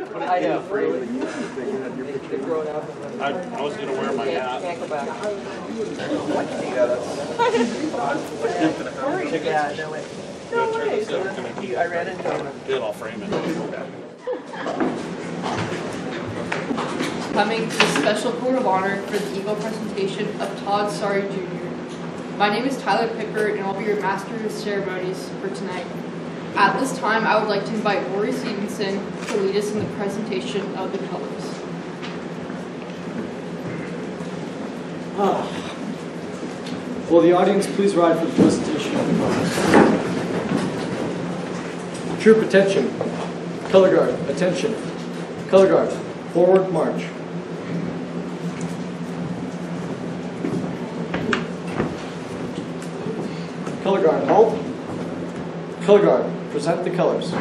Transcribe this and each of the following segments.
I know. They're growing up. I was going to wear my hat. Can't go back. Yeah, no way. No way. I ran into him. I'll frame it. Coming to the special court of honor for the Eagle presentation of Todd Saari Jr. My name is Tyler Pickard, and I'll be your master of ceremonies for tonight. At this time, I would like to invite Rory Stevenson to lead us in the presentation of the colors. Will the audience please rise for the presentation of the colors? Troop attention. Color guard, attention. Color guard, forward march. Color guard, halt. Color guard, present the colors.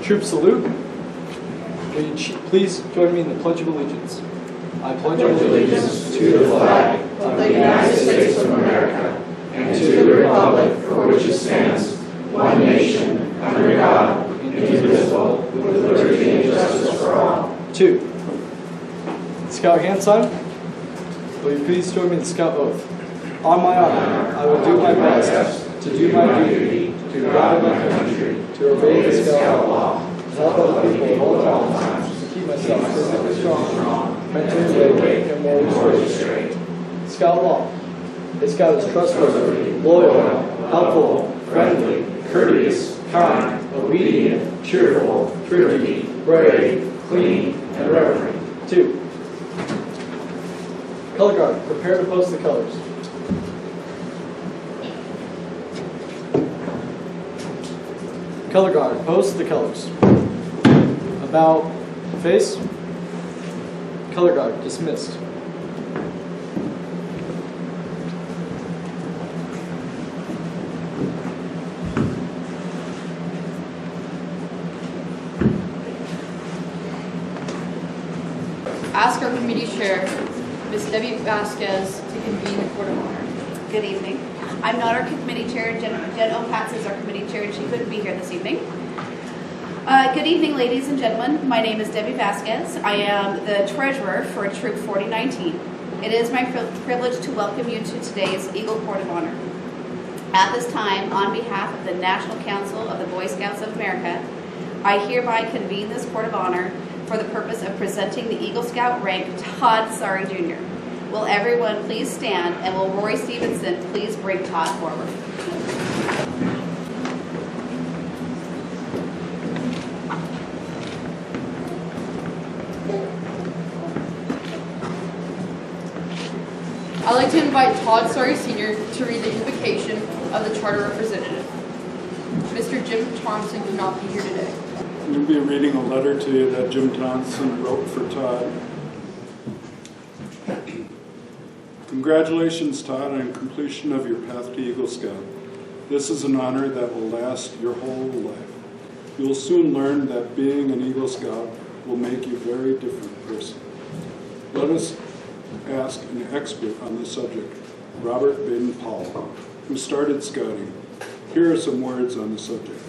Troop salute. Will you please join me in the Pledge of Allegiance? I pledge allegiance to the flag of the United States of America and to the republic for which it stands, one nation, under God, indivisible, with liberty and justice for all. 2. Scout hand sign. Will you please join me in the Scout oath? On my honor, I will do my best to do my duty to God and my country, to obey the Scout law, to help other people at all times, to keep myself physically strong, mentally awake, and morally straight. Scout law. A Scout is trustworthy, loyal, helpful, friendly, courteous, kind, obedient, cheerful, thrifty, brave, clean, and reverent. 2. Color guard, prepare to post the colors. Color guard, post the colors. About face. Color guard, dismissed. Ask our committee chair, Ms. Debbie Vasquez, to convene the court of honor. Good evening. I'm not our committee chair. Jen Opatz is our committee chair, and she couldn't be here this evening. Good evening, ladies and gentlemen. My name is Debbie Vasquez. I am the treasurer for Troop 4019. It is my privilege to welcome you to today's Eagle Court of Honor. At this time, on behalf of the National Council of the Boy Scouts of America, I hereby convene this Court of Honor for the purpose of presenting the Eagle Scout rank Todd Saari Jr. Will everyone please stand, and will Rory Stevenson please bring Todd forward? I'd like to invite Todd Saari Sr. to read the invocation of the Charter Representative. Mr. Jim Thompson could not be here today. I'm going to be reading a letter to you that Jim Thompson wrote for Todd. Congratulations, Todd, on completion of your path to Eagle Scout. This is an honor that will last your whole life. You'll soon learn that being an Eagle Scout will make you a very different person. Let us ask an expert on the subject, Robert Baden-Powell, who started scouting. Here are some words on the subject.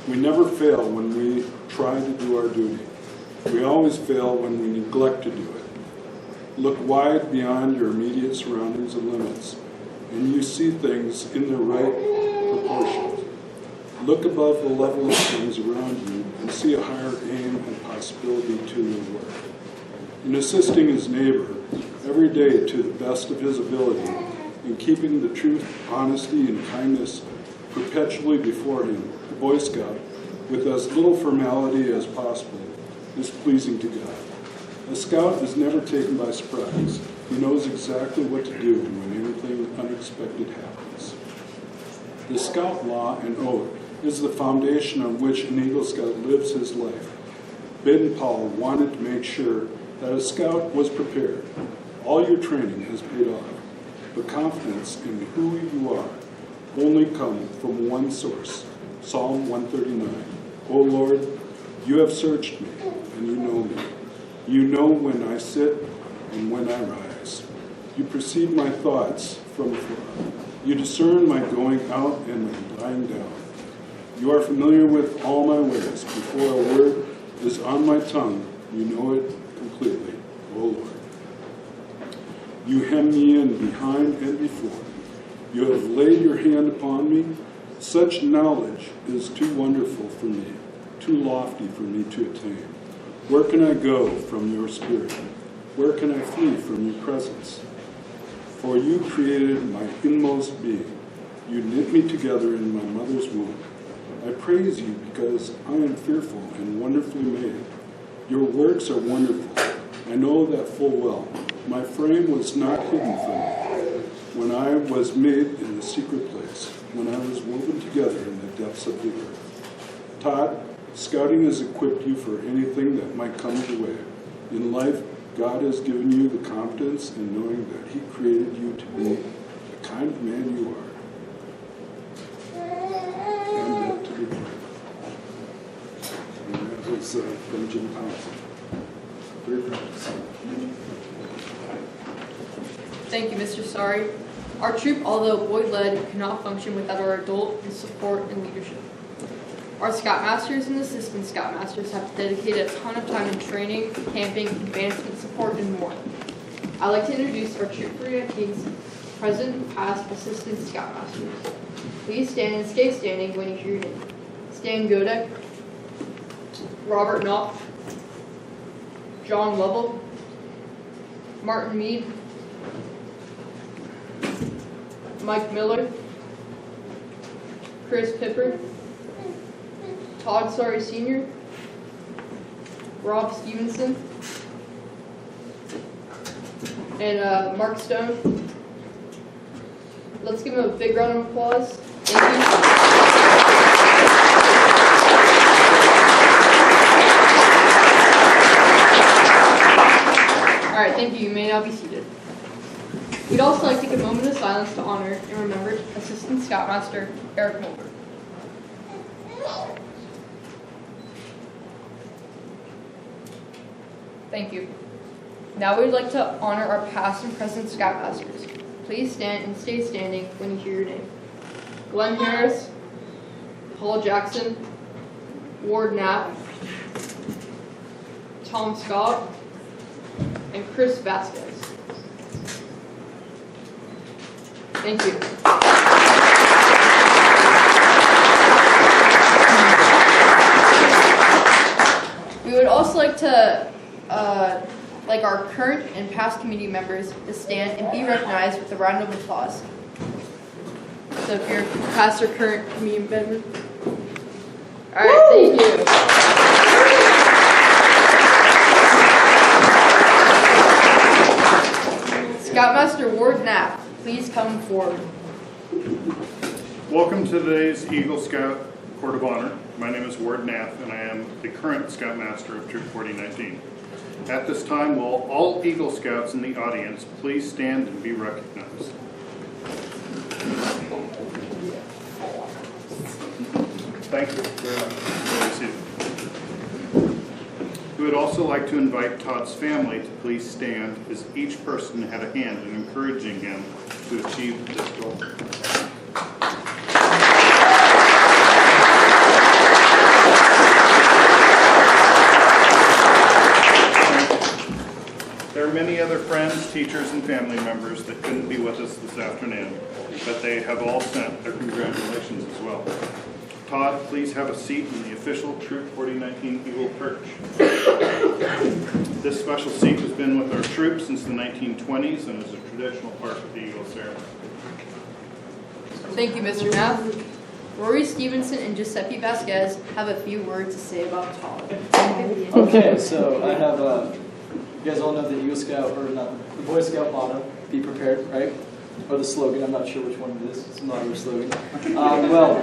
We never fail when we try to do our duty. We always fail when we neglect to do it. Look wide beyond your immediate surroundings and limits, and you see things in their right proportions. Look above the level of things around you and see a higher aim and possibility to your work. In assisting his neighbor every day to the best of his ability, and keeping the truth, honesty, and kindness perpetually before him, the Boy Scout, with as little formality as possible, is pleasing to God. A Scout is never taken by surprise. He knows exactly what to do when anything unexpected happens. The Scout law and oath is the foundation on which an Eagle Scout lives his life. Baden-Powell wanted to make sure that a Scout was prepared. All your training has paid off, but confidence in who you are only comes from one source, Psalm 139. O Lord, you have searched me, and you know me. You know when I sit and when I rise. You perceive my thoughts from afar. You discern my going out and my lying down. You are familiar with all my ways. Before a word is on my tongue, you know it completely, O Lord. You hem me in behind and before. You have laid your hand upon me. Such knowledge is too wonderful for me, too lofty for me to attain. Where can I go from your spirit? Where can I flee from your presence? For you created my inmost being. You knit me together in my mother's womb. I praise you because I am fearful and wonderfully made. Your works are wonderful. I know that full well. My frame was not hidden from me when I was made in the secret place, when I was woven together in the depths of the earth. Todd, scouting has equipped you for anything that might come your way. In life, God has given you the confidence in knowing that He created you to be the kind of man you are. And that to be brave. And that was from Jim Thompson. Very proud to see. Thank you, Mr. Saari. Our troop, although boy-led, cannot function without our adult support and leadership. Our Scoutmasters and Assistant Scoutmasters have dedicated a ton of time in training, camping, advancement support, and more. I'd like to introduce our Troop 319's present, past, Assistant Scoutmasters. Please stand and stay standing when you hear your name. Stan Godek, Robert Knopf, John Lovell, Martin Mead, Mike Miller, Chris Pipper, Todd Saari Sr., Rob Stevenson, and Mark Stone. Let's give him a big round of applause. Thank you. All right, thank you. You may now be seated. We'd also like to take a moment of silence to honor and remember Assistant Scoutmaster Eric Mulder. Thank you. Now we'd like to honor our past and present Scoutmasters. Please stand and stay standing when you hear your name. Glenn Harris, Paul Jackson, Ward Knapp, Tom Scott, and Chris Vasquez. Thank you. We would also like to like our current and past community members to stand and be recognized with a round of applause. So if you're past or current community member. All right, thank you. Scoutmaster Ward Knapp, please come forward. Welcome to today's Eagle Scout Court of Honor. My name is Ward Knapp, and I am the current Scoutmaster of Troop 4019. At this time, will all Eagle Scouts in the audience please stand and be recognized? Thank you very much. We would also like to invite Todd's family to please stand, as each person had a hand in encouraging him to achieve this goal. There are many other friends, teachers, and family members that couldn't be with us this afternoon, but they have all sent their congratulations as well. Todd, please have a seat in the official Troop 4019 Eagle Perch. This special seat has been with our troops since the 1920s and is a traditional part of the Eagle ceremony. Thank you, Mr. Knapp. Rory Stevenson and Giuseppe Vasquez have a few words to say about Todd. Okay, so I have, you guys all know the Eagle Scout, or not, the Boy Scout motto, be prepared, right? Or the slogan, I'm not sure which one it is. It's not our slogan. Well,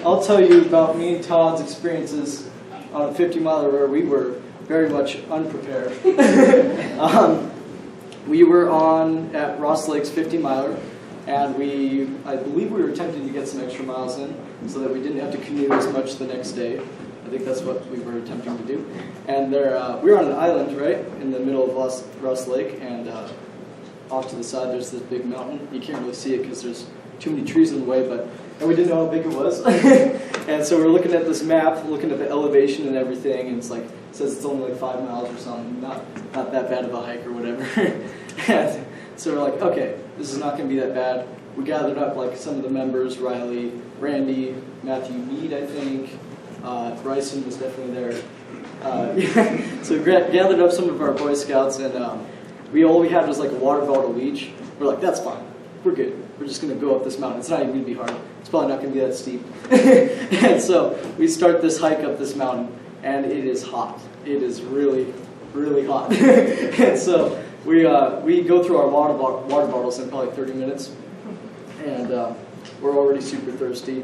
I'll tell you about me and Todd's experiences on a 50-miler where we were very much unprepared. We were on at Ross Lake's 50-miler, and I believe we were attempting to get some extra miles in so that we didn't have to commute as much the next day. I think that's what we were attempting to do. And we were on an island, right, in the middle of Ross Lake, and off to the side there's this big mountain. You can't really see it because there's too many trees in the way, and we didn't know how big it was. And so we're looking at this map, looking at the elevation and everything, and it's like, it says it's only like 5 miles or something, not that bad of a hike or whatever. And so we're like, okay, this is not going to be that bad. We gathered up like some of the members, Riley, Randy, Matthew Mead, I think, Bryson was definitely there. So we gathered up some of our Boy Scouts, and all we had was like a water bottle each. We're like, that's fine, we're good. We're just going to go up this mountain. It's not even going to be hard. It's probably not going to be that steep. And so we start this hike up this mountain, and it is hot. It is really, really hot. And so we go through our water bottles in probably 30 minutes, and we're already super thirsty,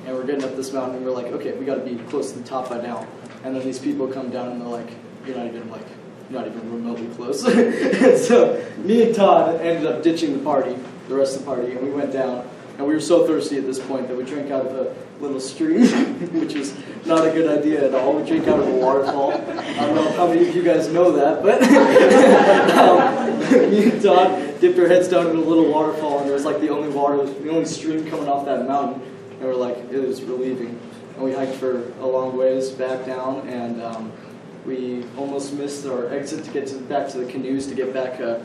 and we're getting up this mountain, and we're like, okay, we got to be close to the top by now. And then these people come down, and they're like, you're not even remotely close. And so me and Todd ended up ditching the rest of the party, and we went down, and we were so thirsty at this point that we drank out of a little stream, which was not a good idea at all. We drank out of a waterfall. I don't know how many of you guys know that, but me and Todd dipped our heads down in a little waterfall, and it was like the only stream coming off that mountain, and we're like, it was relieving. And we hiked for a long ways back down, and we almost missed our exit to get back to the canoes to get back to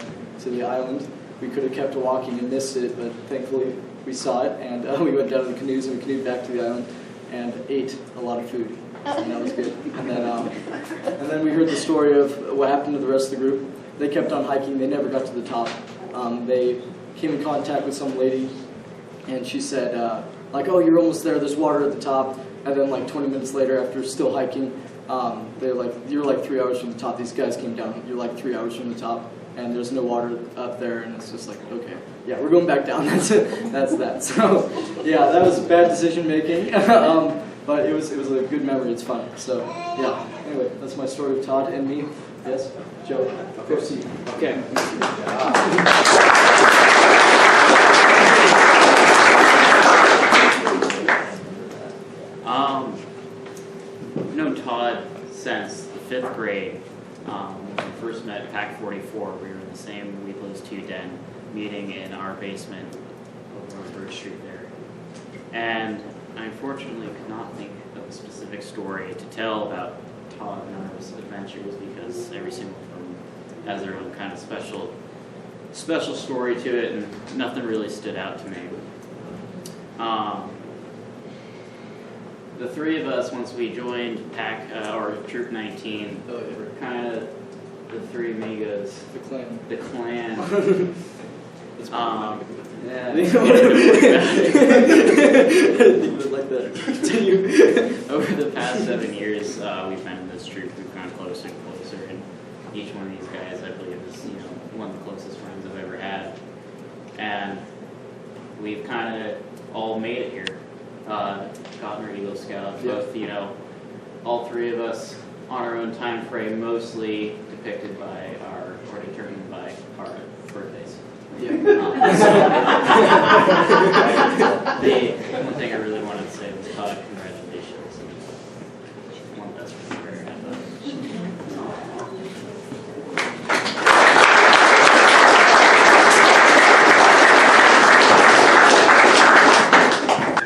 the island. We could have kept walking and missed it, but thankfully we saw it, and we went down to the canoes and we canoed back to the island and ate a lot of food, and that was good. And then we heard the story of what happened to the rest of the group. They kept on hiking. They never got to the top. They came in contact with some lady, and she said, like, oh, you're almost there. There's water at the top. And then like 20 minutes later, after still hiking, they're like, you're like 3 hours from the top. These guys came down. You're like 3 hours from the top, and there's no water up there. And it's just like, okay, yeah, we're going back down. That's it. That's that. So yeah, that was bad decision making, but it was a good memory. It's fun. So yeah. Anyway, that's my story of Todd and me. Yes, Joe. Proceed. Okay. I've known Todd since the 5th grade. When we first met Pack 44, we were in the same We Lose 2 den, meeting in our basement over on Bird Street there. And I unfortunately could not think of a specific story to tell about Todd and his adventures, because every single one has their own kind of special story to it, and nothing really stood out to me. The three of us, once we joined Pack or Troop 19, were kind of the three amigos. The clan. Yeah. I didn't think it was like that. Continue. Over the past 7 years, we've been in this troop. We've gotten closer and closer, and each one of these guys, I believe, is one of the closest friends I've ever had. And we've kind of all made it here. Gotten our Eagle Scout, both, all three of us on our own time frame, mostly depicted by or determined by our birthdays. Yeah. The one thing I really wanted to say was, Todd, congratulations. One of the best friends I've ever had.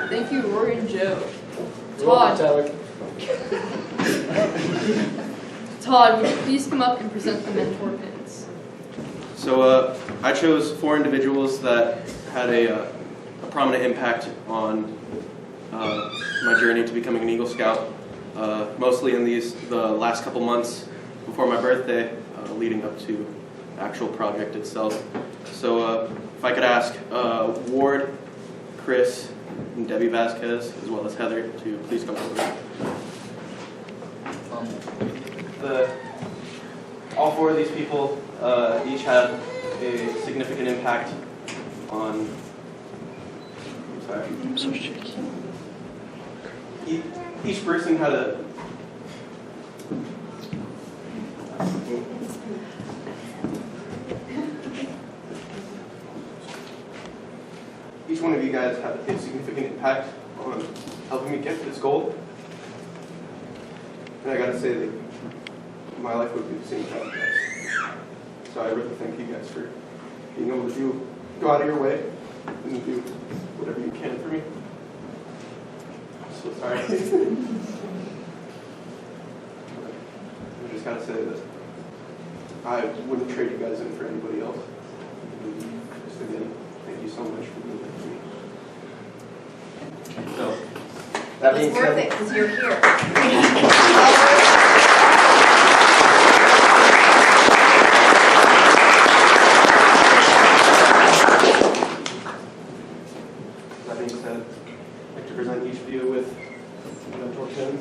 Thank you, Rory and Joe. Todd, would you please come up and present the mentor pins? So I chose 4 individuals that had a prominent impact on my journey to becoming an Eagle Scout, mostly in the last couple months before my birthday, leading up to the actual project itself. So if I could ask Ward, Chris, and Debbie Vasquez, as well as Heather, to please come forward. All 4 of these people each had a significant impact on. I'm so shaky. Each person had a. Each one of you guys had a significant impact on helping me get to this goal. And I gotta say that my life would be the same without you guys. So I really thank you guys for being able to go out of your way and do what whatever you can for me. I'm so sorry. I just gotta say that I wouldn't trade you guys in for anybody else. Just again, thank you so much for being there for me. So, that being It's worth said, it because you're here. that being said, I'd like to present each of you with a mentor pin.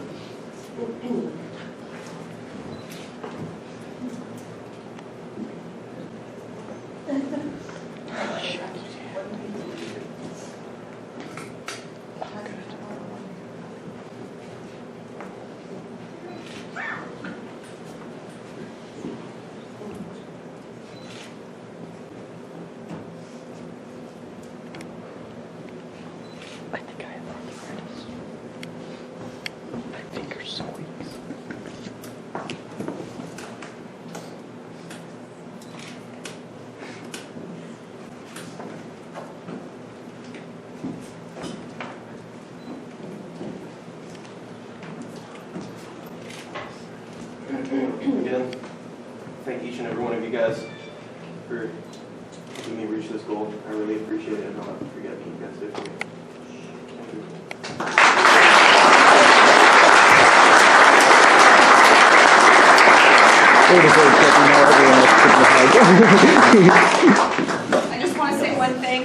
Again, thank each and every one of you guys for helping me reach this goal. I really appreciate it, and I'll never forget what you guys did for me. Thank you. I just want to say one thing.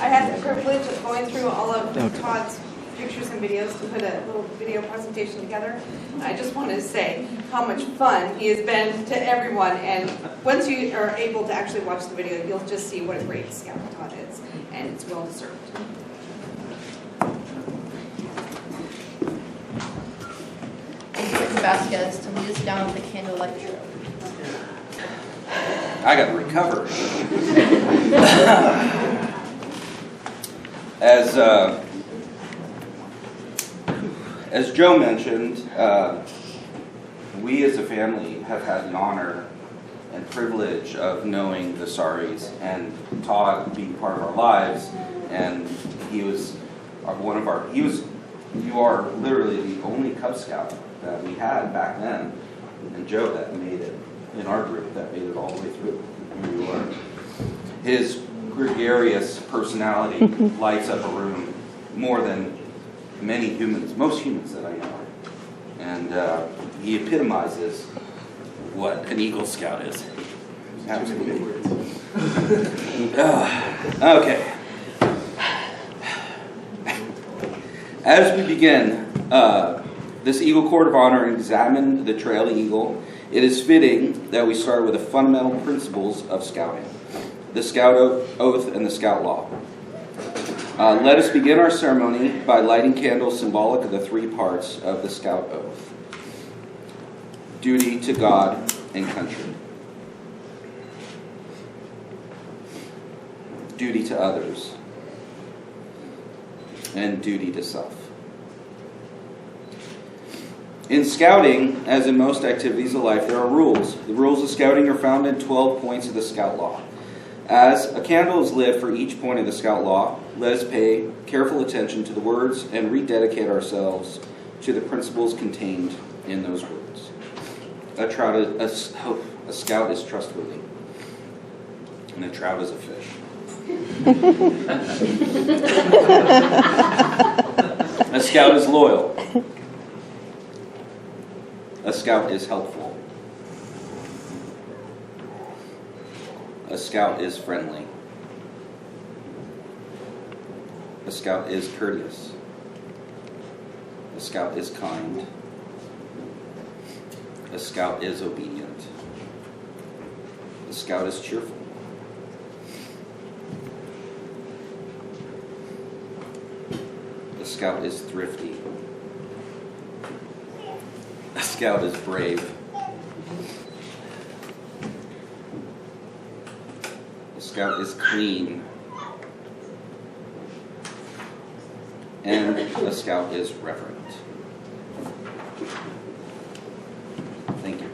I had the privilege of going through all of Todd's pictures and videos to put a little video presentation together. And I just wanted to say how much fun he has been to everyone. And once you are able to actually watch the video, you'll just see what a great scout Todd is. And it's well deserved. Thank you, Mr. Vasquez, to lead us down the candlelight trail. I got to recover. As Joe mentioned, we as a family have had the honor and privilege of knowing the Saaris and Todd being part of our lives, and he was you are literally the only Cub Scout that we had back then, and Joe that made it in our group, that made it all the way through. Here you are. His gregarious personality lights up a room more than most humans that I know. And he epitomizes what an Eagle Scout is. Absolutely. Okay. As we begin this Eagle Court of Honor and examine the Trail Eagle, it is fitting that we start with the fundamental principles of scouting, the Scout Oath and the Scout Law. Let us begin our ceremony by lighting candles symbolic of the three parts of the Scout Oath: duty to God and country, duty to others, and duty to self. In scouting, as in most activities of life, there are rules. The rules of scouting are found in 12 points of the Scout Law. As a candle is lit for each point of the Scout Law, let us pay careful attention to the words and rededicate ourselves to the principles contained in those words. A scout is trustworthy, and a trout is a fish. A scout is loyal. A scout is helpful. A scout is friendly. A scout is courteous. A scout is kind. A scout is obedient. A scout is cheerful. A scout is thrifty. A scout is brave. A scout is clean. And a scout is reverent. Thank you.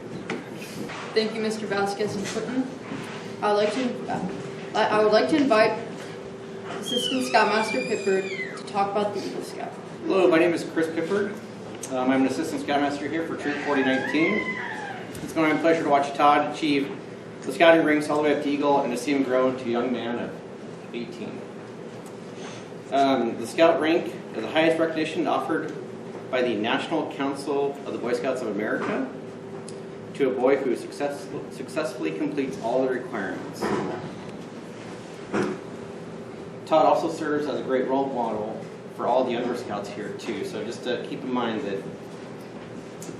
Thank you, Mr. Vasquez and Clinton. I would like to invite Assistant Scoutmaster Pippard to talk about the Eagle Scout. Hello, my name is Chris Pippard. I'm an Assistant Scoutmaster here for Troop 4019. It's been my pleasure to watch Todd achieve the scouting ranks all the way up to Eagle and to see him grow into a young man of 18. The Scout rank is the highest recognition offered by the National Council of the Boy Scouts of America to a boy who successfully completes all the requirements. Todd also serves as a great role model for all the younger scouts here too, so just to keep in mind that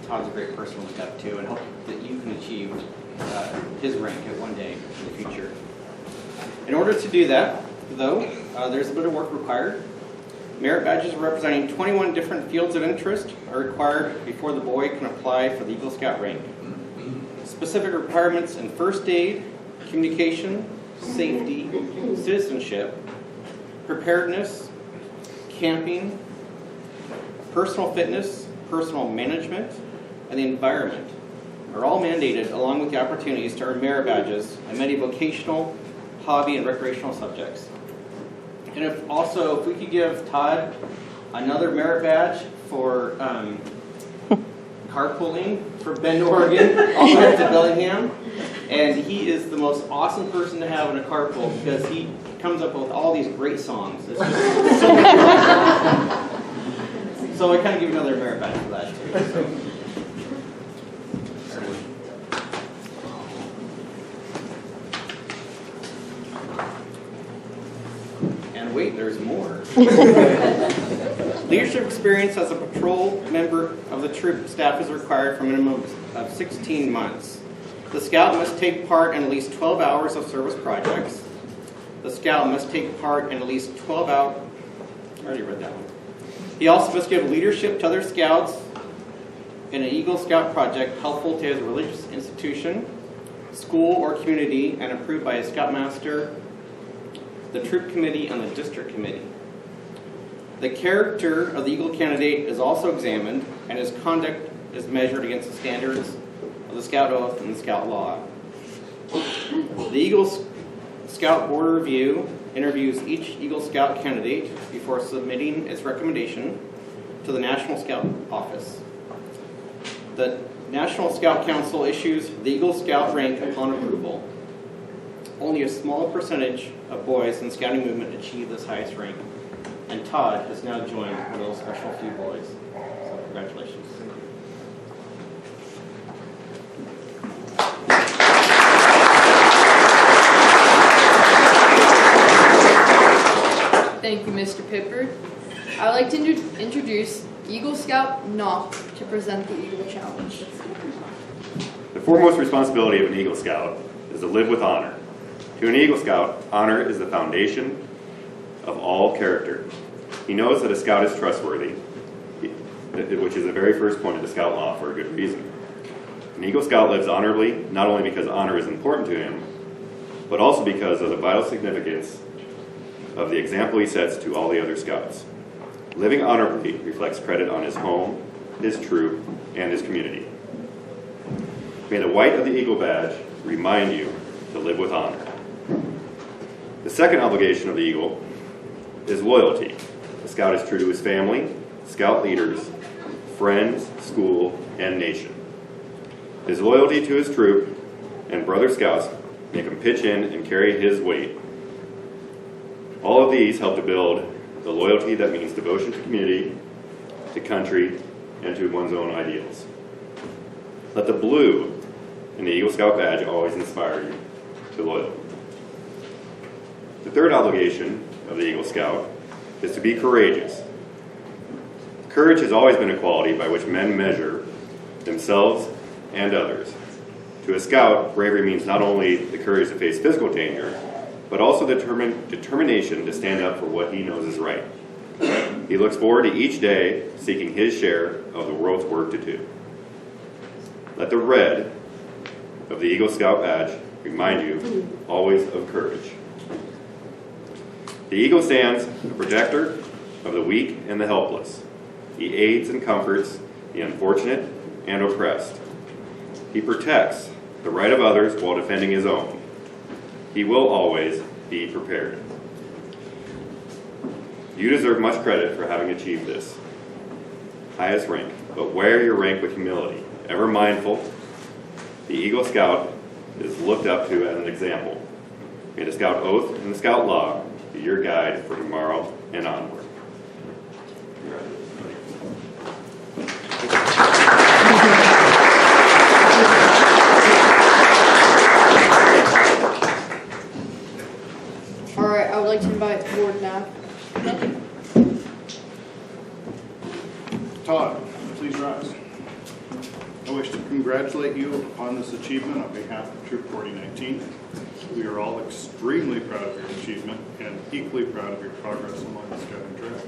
Todd's a great person to look up to and hope that you can achieve his rank at one day in the future. In order to do that, though, there's a bit of work required. Merit badges representing 21 different fields of interest are required before the boy can apply for the Eagle Scout rank. Specific requirements in first aid, communication, safety, citizenship, preparedness, camping, personal fitness, personal management, and the environment are all mandated, along with the opportunities to earn merit badges in many vocational, hobby, and recreational subjects. And if we could give Todd another merit badge for carpooling from Bend, Oregon, all the way to Bellingham. And he is the most awesome person to have in a carpool because he comes up with all these great songs. It's just so much fun. So I kind of give another merit badge for that too. So. And wait, there's more. Leadership experience as a patrol member of the troop staff is required for a minimum of 16 months. The scout must take part in at least 12 hours of service projects. The scout must take part in at least 12 hours. I already read that one. He also must give leadership to other scouts in an Eagle Scout project helpful to his religious institution, school, or community, and approved by a scoutmaster, the troop committee, and the district committee. The character of the Eagle candidate is also examined, and his conduct is measured against the standards of the Scout Oath and the Scout Law. The Eagle Scout Board Review interviews each Eagle Scout candidate before submitting its recommendation to the National Scout Office. The National Scout Council issues the Eagle Scout rank upon approval. Only a small percentage of boys in the scouting movement achieve this highest rank, and Todd has now joined one of those special few boys. So congratulations. Thank you, Mr. Pippard. I would like to introduce Eagle Scout Knock to present the Eagle Challenge. The foremost responsibility of an Eagle Scout is to live with honor. To an Eagle Scout, honor is the foundation of all character. He knows that a scout is trustworthy, which is the very first point of the Scout Law for a good reason. An Eagle Scout lives honorably, not only because honor is important to him, but also because of the vital significance of the example he sets to all the other scouts. Living honorably reflects credit on his home, his troop, and his community. May the white of the Eagle badge remind you to live with honor. The second obligation of the Eagle is loyalty. The scout is true to his family, scout leaders, friends, school, and nation. His loyalty to his troop and brother scouts make him pitch in and carry his weight. All of these help to build the loyalty that means devotion to community, to country, and to one's own ideals. Let the blue in the Eagle Scout badge always inspire you to loyalty. The third obligation of the Eagle Scout is to be courageous. Courage has always been a quality by which men measure themselves and others. To a scout, bravery means not only the courage to face physical danger, but also the determination to stand up for what he knows is right. He looks forward to each day seeking his share of the world's work to do. Let the red of the Eagle Scout badge remind you always of courage. The Eagle stands a protector of the weak and the helpless. He aids and comforts the unfortunate and oppressed. He protects the right of others while defending his own. He will always be prepared. You deserve much credit for having achieved this highest rank, but wear your rank with humility, ever mindful the Eagle Scout is looked up to as an example. May the Scout oath and the Scout law be your guide for tomorrow and onward. All right, I would like to invite Board now. Todd, please rise. I wish to congratulate you upon this achievement on behalf of Troop 4019. We are all extremely proud of your achievement and equally proud of your progress along the Scouting Trail.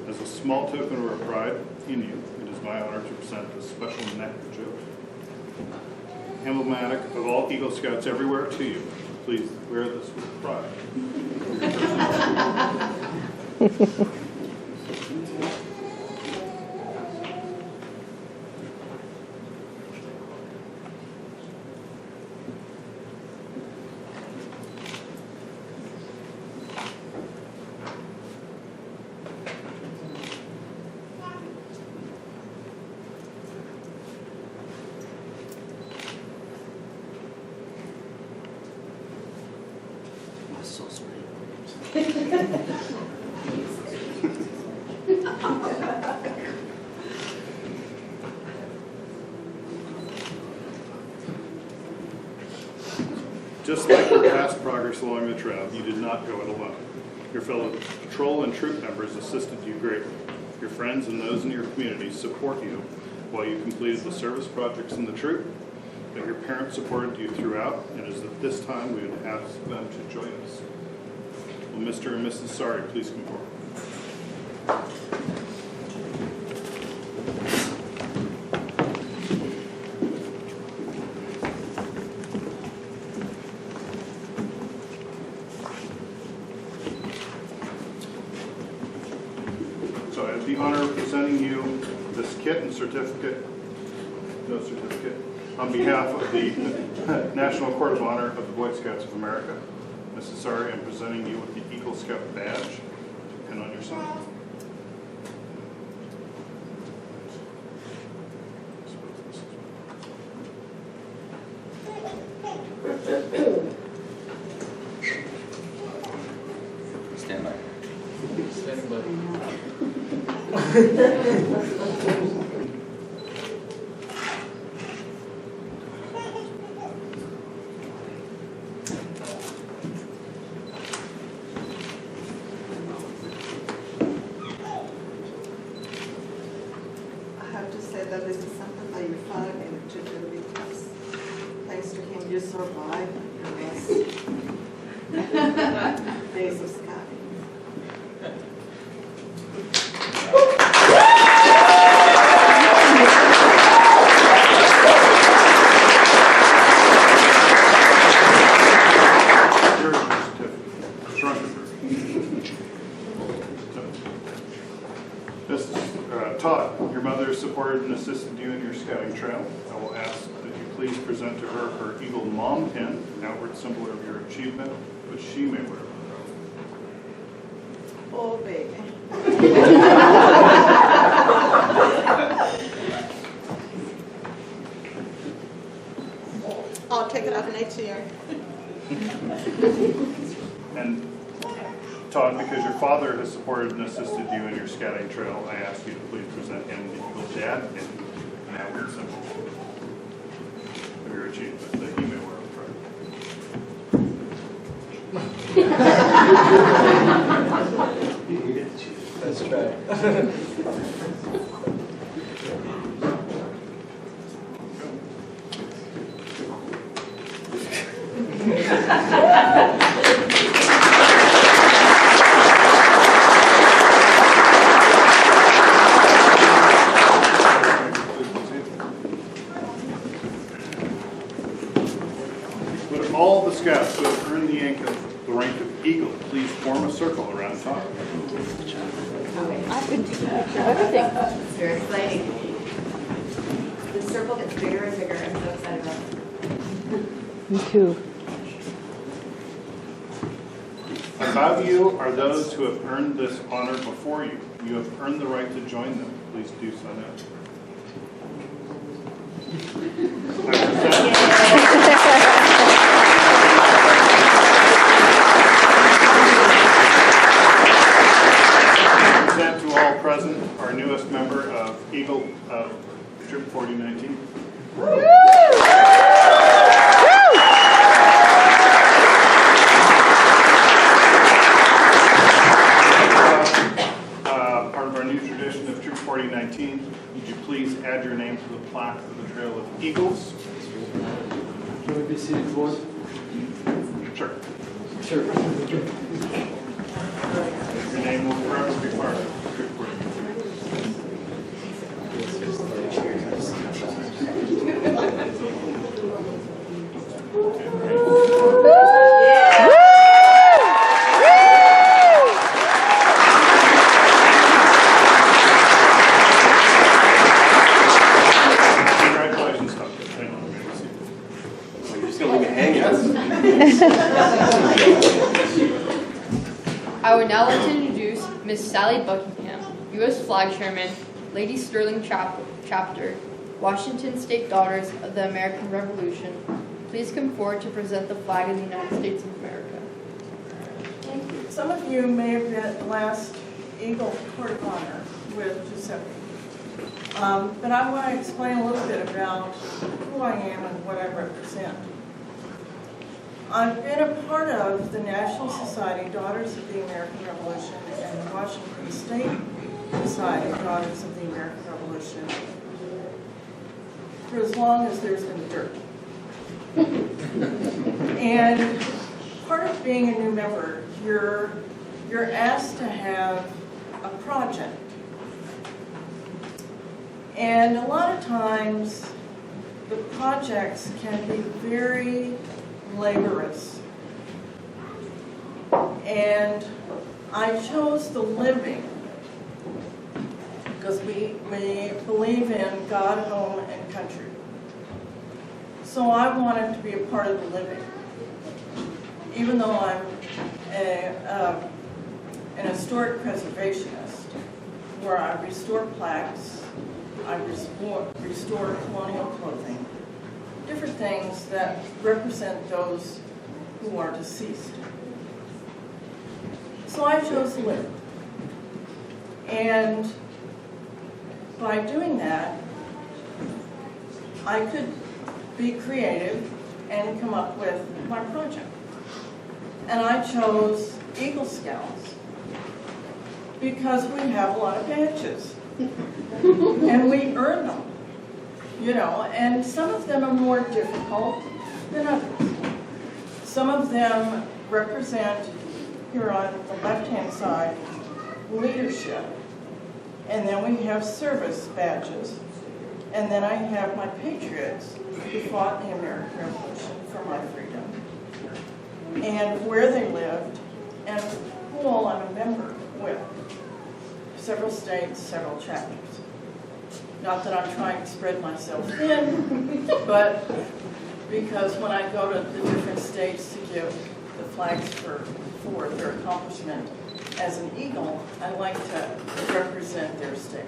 As a small token of our pride in you, it is my honor to present this special neckerchief, emblematic of all Eagle Scouts everywhere, to you. Please wear this with pride. So sweet. Just like your past progress along the trail, you did not go it alone. Your fellow patrol and troop members assisted you greatly. Your friends and those in your community support you while you completed the service projects in the troop, and your parents supported you throughout, and it is at this time we would ask them to join us. Will Mr. and Mrs. Saari please come forward? So I have the honor of presenting you this kit and certificate, on behalf of the National Court of Honor of the Boy Scouts of America. Mrs. Saari, I'm presenting you with the Eagle Scout badge to pin on your sign. Stand by. Standing by. I have to say that this is something that your father needed to do because thanks to him you survived your best days of scouting. Todd, your mother supported and assisted you in your scouting trail. I will ask that you please present to her her Eagle Mom pin, an outward symbol of your achievement, which she may wear. Oh, baby. I'll take it up next year. And Todd, because your father has supported and assisted you in your scouting trail, I ask you to please present him the Eagle Dad pin, an outward symbol of your achievement that he may wear with pride. Let's try. Would all the scouts who have earned the rank of Eagle please form a circle around Todd? I've been taking pictures of everything. It's very exciting. The circle gets bigger and bigger. I'm so excited about it. Me too. Above you are those who have earned this honor before you. You have earned the right to join them. Please do so now. I present to all present our newest member of Eagle of Troop 4019. Part of our new tradition of Troop 4019, would you please add your name to the plaque of the Trail of Eagles? Can we be seated, Floyd? Sure. Sure. Your name will forever be part of Troop 4019. Congratulations, Todd. Thank you. You're just going to leave me hanging. I would now like to introduce Miss Sally Buckingham, U.S. Flag Chairman, Lady Sterling Chapter, Washington State Daughters of the American Revolution. Please come forward to present the flag of the United States of America. Thank you. Some of you may have been at the last Eagle Court of Honor with Giuseppe. But I want to explain a little bit about who I am and what I represent. I've been a part of the National Society Daughters of the American Revolution and the Washington State Society Daughters of the American Revolution for as long as there's been dirt. And part of being a new member, you're asked to have a project. And a lot of times, the projects can be very laborious. And I chose the living because we believe in God, home, and country. So I wanted to be a part of the living. Even though I'm an historic preservationist, where I restore plaques, I restore colonial clothing, different things that represent those who are deceased. So I chose to live. And by doing that, I could be creative and come up with my project. And I chose Eagle Scouts because we have a lot of badges. And we earn them, you know, and some of them are more difficult than others. Some of them represent, here on the left-hand side, leadership. And then we have service badges. And then I have my patriots who fought in the American Revolution for my freedom. And where they lived, and who all I'm a member with. Several states, several chapters. Not that I'm trying to spread myself thin, but because when I go to the different states to give the flags for their accomplishment as an Eagle, I like to represent their state.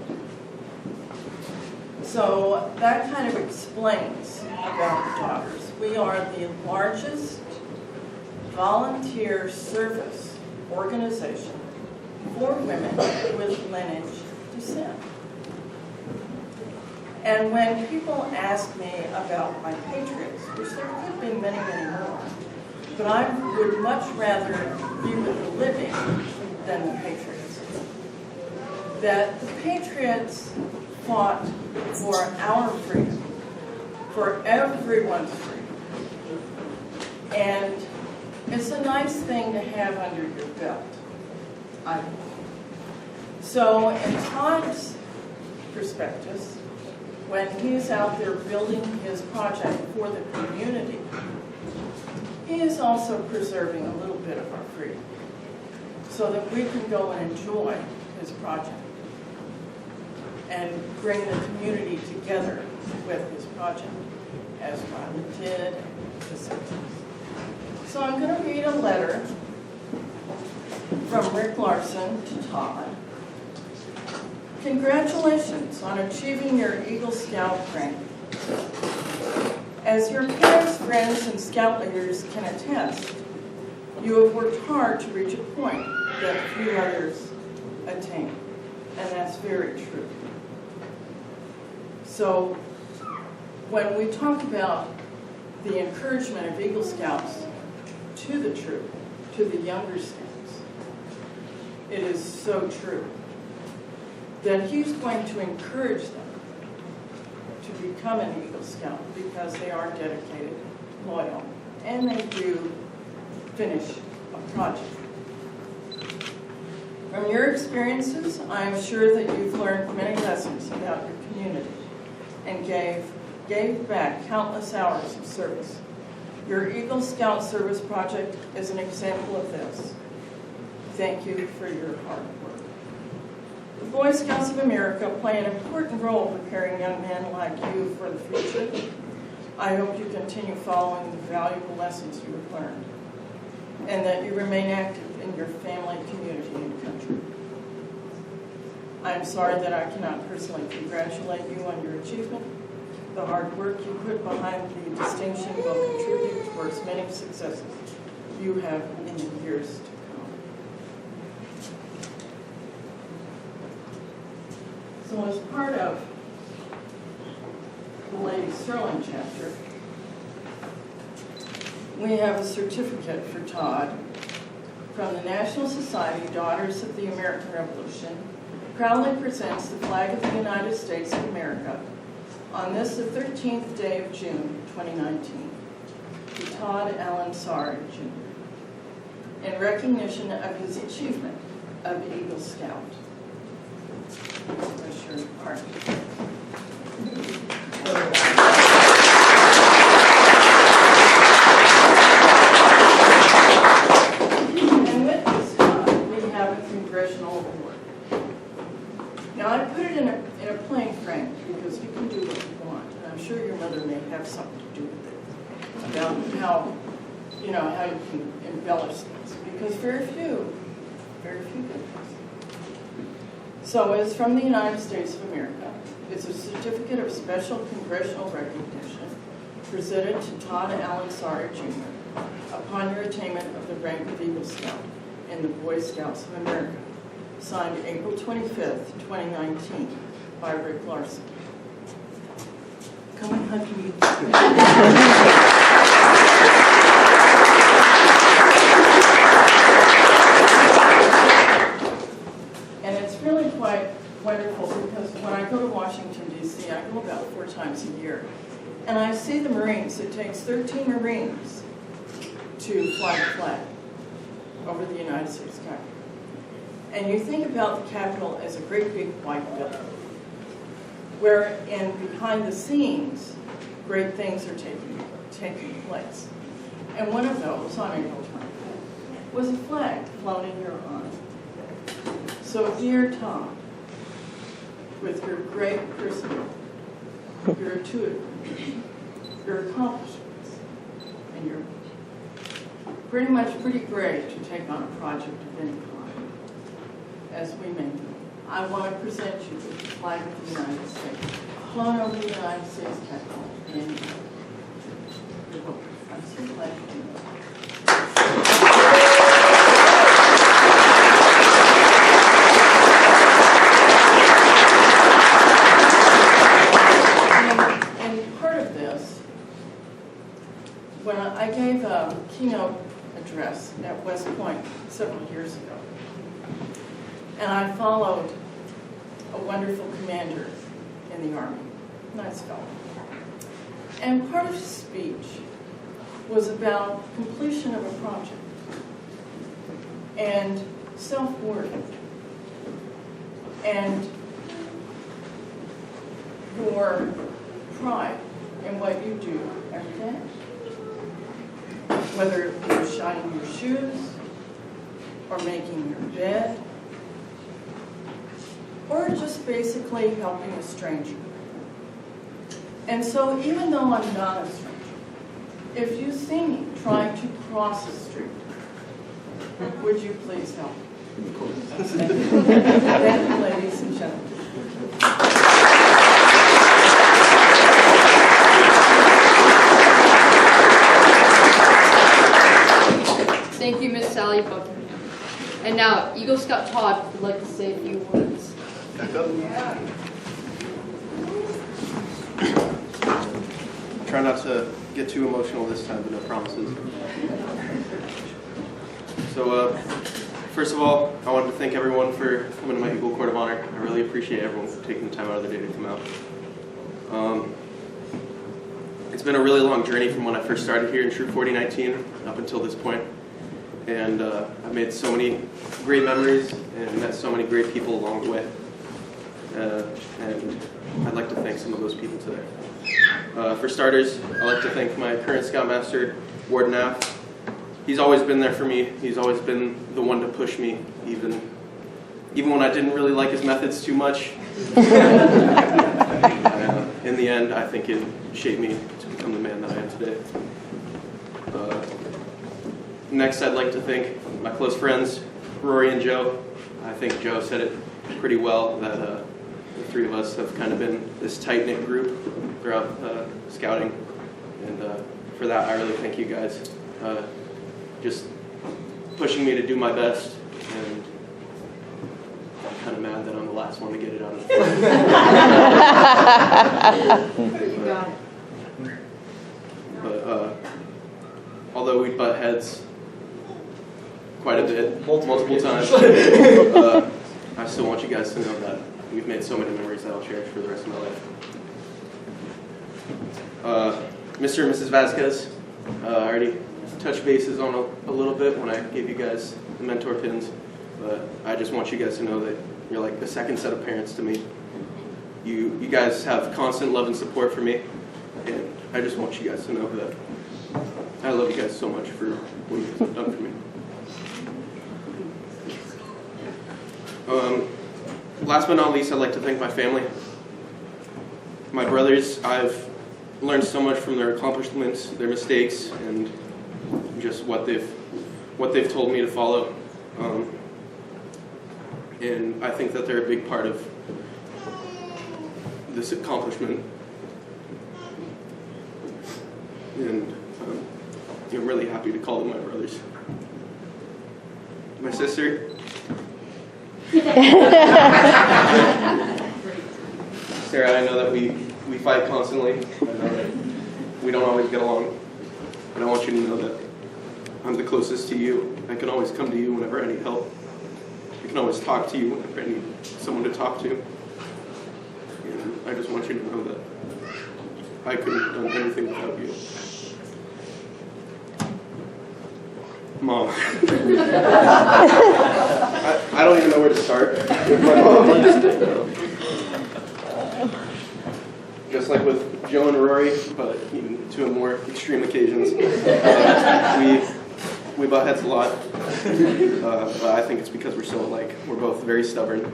So that kind of explains about the Daughters. We are the largest volunteer service organization for women with lineage descent. And when people ask me about my patriots, which there could be many, many more, but I would much rather be with the living than the patriots. That the patriots fought for our freedom, for everyone's freedom. And it's a nice thing to have under your belt, I think. So in Todd's perspective, when he's out there building his project for the community, he is also preserving a little bit of our freedom so that we can go and enjoy his project and bring the community together with his project, as Riley did. So I'm going to read a letter From Rick Larson to Todd. Congratulations on achieving your Eagle Scout rank. As your parents, friends, and Scout leaders can attest, you have worked hard to reach a point that few others attain, and that's very true. So, when we talk about the encouragement of Eagle Scouts to the troop, to the younger Scouts, it is so true that he's going to encourage them to become an Eagle Scout because they are dedicated, loyal, and they do finish a project. From your experiences, I am sure that you've learned many lessons about your community and gave back countless hours of service. Your Eagle Scout Service Project is an example of this. Thank you for your hard work. The Boy Scouts of America play an important role preparing young men like you for the future. I hope you continue following the valuable lessons you have learned and that you remain active in your family, community, and country. I'm sorry that I cannot personally congratulate you on your achievement. The hard work you put behind the distinction will contribute towards many successes you have in the years to come. So as part of the Lady Sterling chapter, we have a certificate for Todd from the National Society Daughters of the American Revolution. Proudly presents the flag of the United States of America on this, the 13th day of June, 2019, to Todd Allen Saari, Jr., in recognition of his achievement of Eagle Scout. Bless your heart. And with this Todd, we have a congressional award. Now, I put it in a plain frame because you can do what you want, and I'm sure your mother may have something to do with it about how you can embellish things, because very few good things. So it's from the United States of America. It's a certificate of special congressional recognition presented to Todd Allen Saari, Jr. upon your attainment of the rank of Eagle Scout in the Boy Scouts of America. Signed April 25th, 2019, by Rick Larson. Come and hug me. And it's really quite wonderful because when I go to Washington, D.C., I go about 4 times a year, and I see the Marines. It takes 13 Marines to fly the flag over the United States Capitol. And you think about the Capitol as a great big white building, wherein behind the scenes, great things are taking place. And one of those, on April 25th, was a flag flown in your honor. So dear Todd, with your great personality, your attitude, your accomplishments, and you're pretty great to take on a project of any kind, as we may know. I want to present you with the flag of the United States, flown over the United States Capitol. And you're welcome. I'm so glad you did that. And part of this, when I gave a keynote address at West Point several years ago, and I followed a wonderful commander in the Army, nice fellow. And part of his speech was about completion of a project and self-worth and your pride in what you do every day. Whether you're shining your shoes or making your bed, or just basically helping a stranger. And so even though I'm not a stranger, if you see me trying to cross the street, Would you please help? Thank you, ladies and gentlemen. Thank you, Miss Sally Buckingham. And now, Eagle Scout Todd would like to say a few words. Try not to get too emotional this time, but no promises. So, first of all, I wanted to thank everyone for coming to my Eagle Court of Honor. I really appreciate everyone for taking the time out of their day to come out. It's been a really long journey from when I first started here in Troop 4019 up until this point. And I've made so many great memories and met so many great people along the way. And I'd like to thank some of those people today. For starters, I'd like to thank my current Scoutmaster, Ward Knapp. He's always been there for me. He's always been the one to push me, even when I didn't really like his methods too much. In the end, I think it shaped me to become the man that I am today. Next, I'd like to thank my close friends, Rory and Joe. I think Joe said it pretty well, that the three of us have kind of been this tight-knit group throughout scouting. And for that, I really thank you guys. Just pushing me to do my best, and I'm kind of mad that I'm the last one to get it out of the But although we butt heads quite a bit, multiple times, I still want you guys to know that we've made so many memories that I'll cherish for the rest of my life. Mr. and Mrs. Vasquez, I already touched bases on a little bit when I gave you guys the mentor pins, but I just want you guys to know that you're like the second set of parents to me. You guys have constant love and support for me, and I just want you guys to know that I love you guys so much for what you guys have done for me. Last but not least, I'd like to thank my family. My brothers, I've learned so much from their accomplishments, their mistakes, and just what they've told me to follow. And I think that they're a big part of this accomplishment. And I'm really happy to call them my brothers. My sister. Sarah, I know that we fight constantly. I know that we don't always get along. But I want you to know that I'm the closest to you. I can always come to you whenever I need help. I can always talk to you whenever I need someone to talk to. And I just want you to know that I couldn't have done anything without you. Mom. I don't even know where to start with my mom. Just like with Joe and Rory, but even to a more extreme occasions. We butt heads a lot. But I think it's because we're so alike. We're both very stubborn.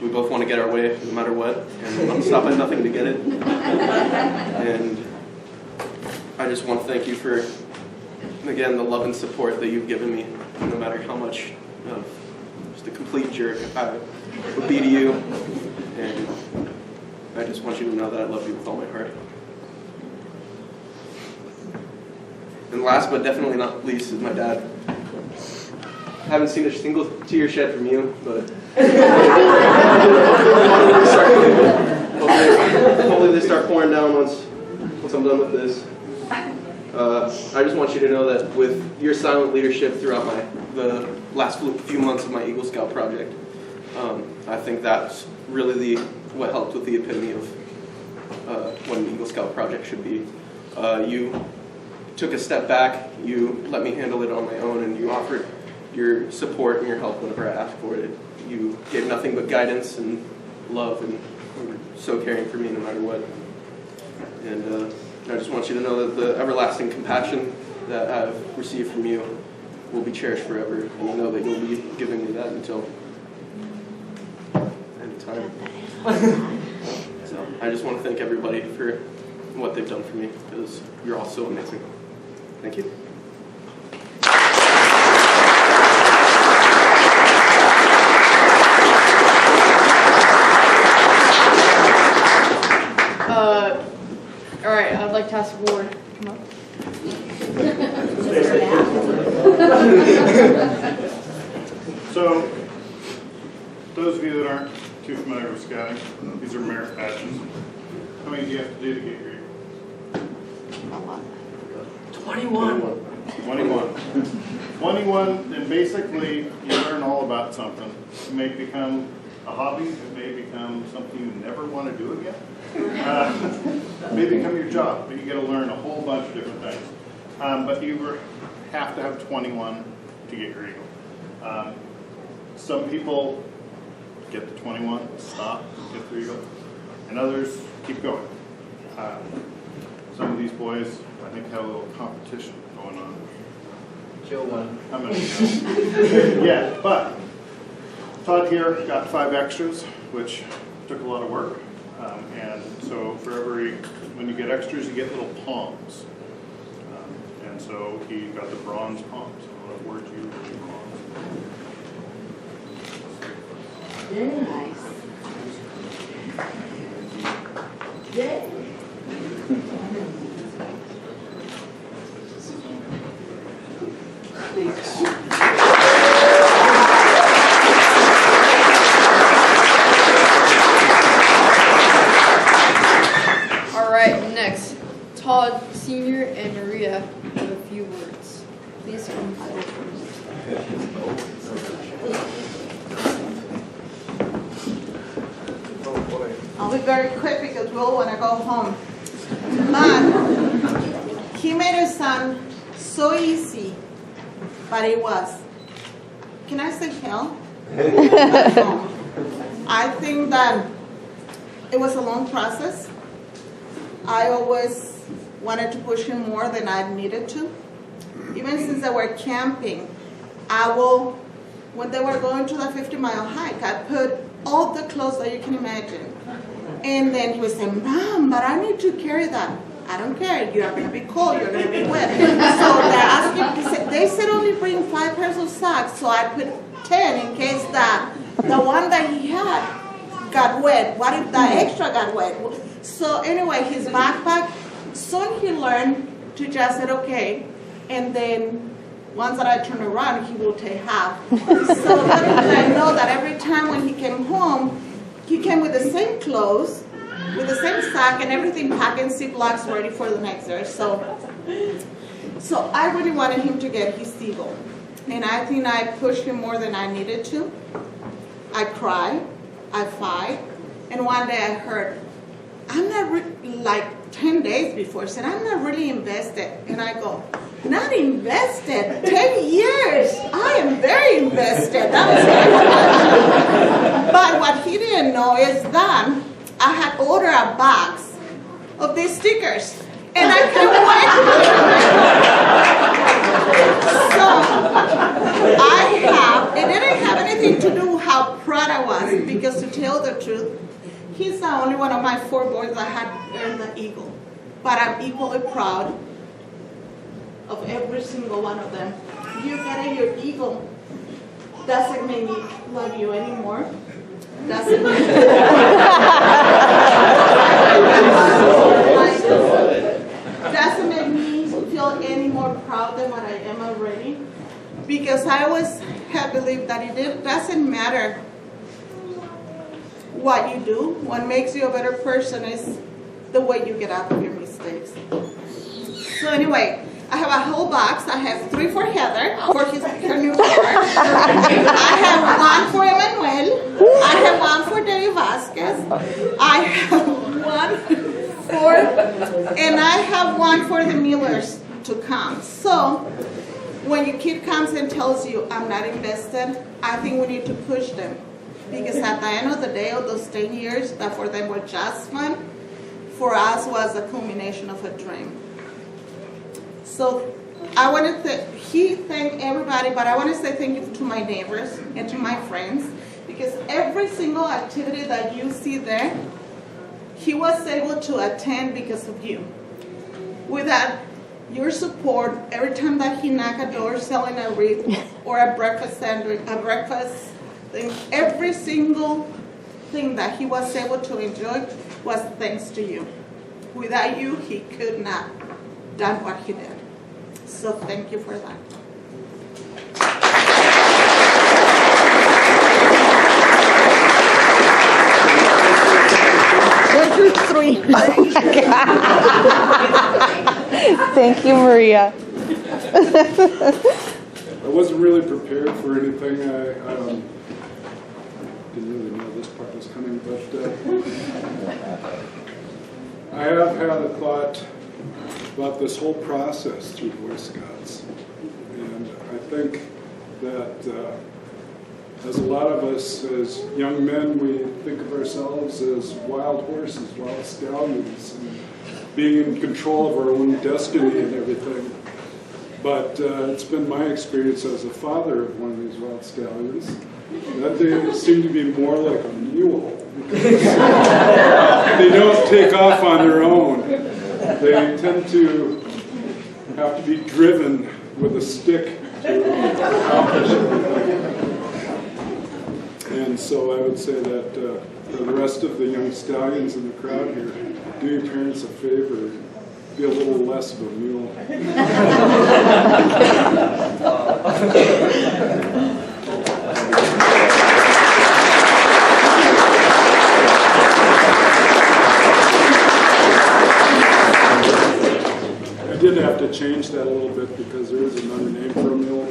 We both want to get our way no matter what, and I'm stop at nothing to get it. And I just want to thank you for, again, the love and support that you've given me, no matter how much of just a complete jerk I would be to you. And I just want you to know that I love you with all my heart. And last but definitely not least is my dad. I haven't seen a single tear shed from you, but hopefully they start pouring down once I'm done with this. I just want you to know that with your silent leadership throughout the last few months of my Eagle Scout project, I think that's really what helped with the epitome of what an Eagle Scout project should be. You took a step back, you let me handle it on my own, and you offered your support and your help whenever I asked for it. You gave nothing but guidance and love, and you were so caring for me no matter what. And I just want you to know that the everlasting compassion that I've received from you will be cherished forever, and I know that you'll be giving me that until end time. So I just want to thank everybody for what they've done for me, because you're all so amazing. Thank you. All right, I'd like to ask Ward. Come up. So, those of you that aren't too familiar with scouting, these are merit badges. How many do you have to do to get your eagle? 21. 21, and basically you learn all about something. It may become a hobby, it may become something you never want to do again. It may become your job, but you get to learn a whole bunch of different things. But you have to have 21 to get your eagle. Some people get to 21, stop, get their eagle, and others keep going. Some of these boys, I think, have a little competition going on. Kill one. I'm gonna go. Yeah, but Todd here got 5 extras, which took a lot of work. And so when you get extras, you get little palms. And so he got the bronze palms. What word you use? Very nice. Yay. All right, next, Todd Sr. and Maria have a few words. Please come forward. I'll be very quick because we all want to go home. But he made it sound so easy, but it was. Can I say hell? I think that it was a long process. I always wanted to push him more than I needed to. Even since they were camping, when they were going to the 50-mile hike, I put all the clothes that you can imagine. And then he was saying, Mom, but I need to carry that. I don't care. You're going to be cold. You're going to be wet. So they're asking, they said only bring 5 pairs of socks. So I put 10 in case that the one that he had got wet. What if the extra got wet? So anyway, his backpack, soon he learned to just say, okay. And then once that I turn around, he will take half. So I know that every time when he came home, he came with the same clothes, with the same sack and everything packed in Ziplocs ready for the next day. So I really wanted him to get his eagle. And I think I pushed him more than I needed to. I cried, I fight, and one day I heard, I'm not like 10 days before, said, I'm not really invested. And I go, not invested? 10 years? I am very invested. That was but what he didn't know is that I had ordered a box of these stickers. And I can't wait. So it didn't have anything to do with how proud I was, because to tell the truth, he's the only one of my 4 boys that had earned the eagle. But I'm equally proud of every single one of them. You getting your eagle doesn't make me love you anymore. Doesn't make me feel any more proud than what I am already. Because I always have believed that it doesn't matter what you do. What makes you a better person is the way you get out of your mistakes. So anyway, I have a whole box. I have 3 for Heather, for her new car. I have 1 for Emmanuel. I have 1 for Dave Vasquez. I have 1 for the Millers to come. So when your kid comes and tells you, I'm not invested, I think we need to push them. Because at the end of the day, of those 10 years that for them were just fun, for us was a culmination of a dream. So I want to thank everybody, but I want to say thank you to my neighbors and to my friends, because every single activity that you see there, he was able to attend because of you. Without your support, every time that he knocked a door selling a wreath or a breakfast sandwich, a breakfast thing, every single thing that he was able to enjoy was thanks to you. Without you, he could not done what he did. So thank you for that. 1, 2, 3. Thank you, Maria. I wasn't really prepared for anything. I didn't really know this part was coming, but I have had a thought about this whole process through Boy Scouts. And I think that as a lot of us, as young men, we think of ourselves as wild horses, wild stallions, and being in control of our own destiny and everything. But it's been my experience as a father of one of these wild stallions that they seem to be more like a mule. They don't take off on their own. They tend to have to be driven with a stick to accomplish everything. And so I would say that for the rest of the young stallions in the crowd here, do your parents a favor. Be a little less of a mule. I did have to change that a little bit because there is another name for a mule.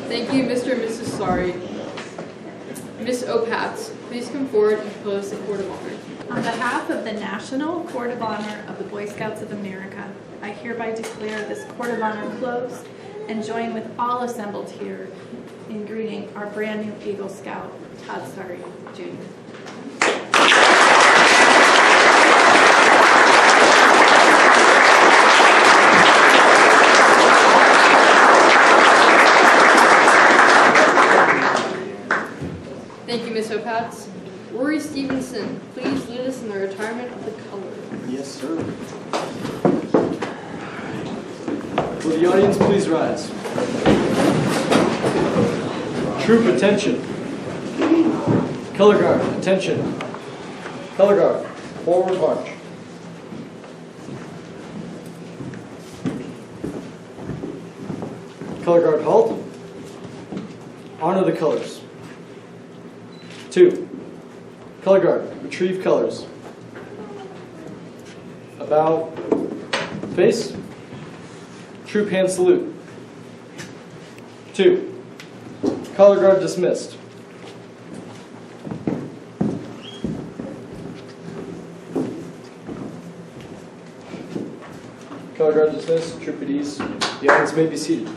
Thank you, Mr. and Mrs. Saari. Ms. Opatz, please come forward and close the Court of Honor. On behalf of the National Court of Honor of the Boy Scouts of America, I hereby declare this Court of Honor closed and join with all assembled here in greeting our brand new Eagle Scout, Todd Saari, Jr. Thank you, Ms. Opatz. Rory Stevenson, please lead us in the retirement of the color. Yes, sir. Will the audience please rise? Troop attention. Color guard, attention. Color guard, forward march. Color guard, halt. Honor the colors. 2. Color guard, retrieve colors. About face. Troop hand salute. 2. Color guard dismissed. Color guard dismissed. Troop at ease. The audience may be seated.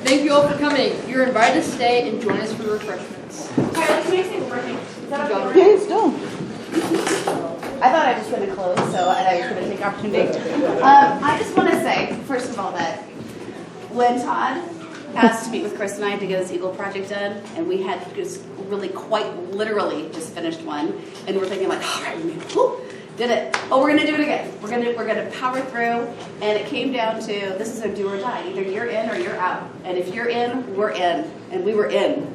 Thank you all for coming. You're invited to stay and join us for refreshments. Tyler, can I say one more thing? Is that okay? Yes, no. I thought I was going to close, so I was going to take opportunity. I just want to say, first of all, that when Todd asked to meet with Chris and I to get this Eagle project done, and we had just really quite literally just finished one, and we're thinking like, all right, did it. Oh, we're going to do it again. We're going to power through, and it came down to this is a do or die. Either you're in or you're out. And if you're in, we're in, and we were in,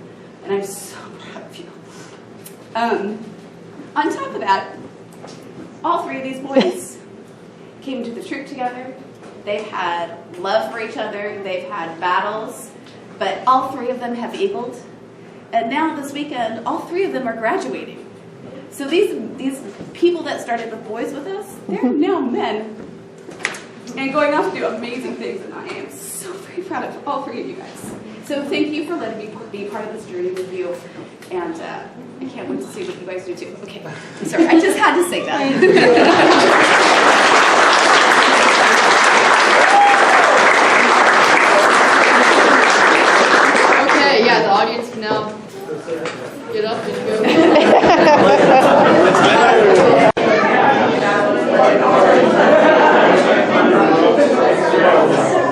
and I'm so proud of you. On top of that, all 3 of these boys came to the troop together. They've had love for each other. They've had battles, but all 3 of them have eagled. And now this weekend, all 3 of them are graduating. So these people that started the boys with us, they're now men and going off to do amazing things. And I am so very proud of all 3 of you guys. So thank you for letting me be part of this journey with you. And I can't wait to see what you guys do too. Okay, sorry, I just had to say that. Okay, yeah, the audience can now get up and go.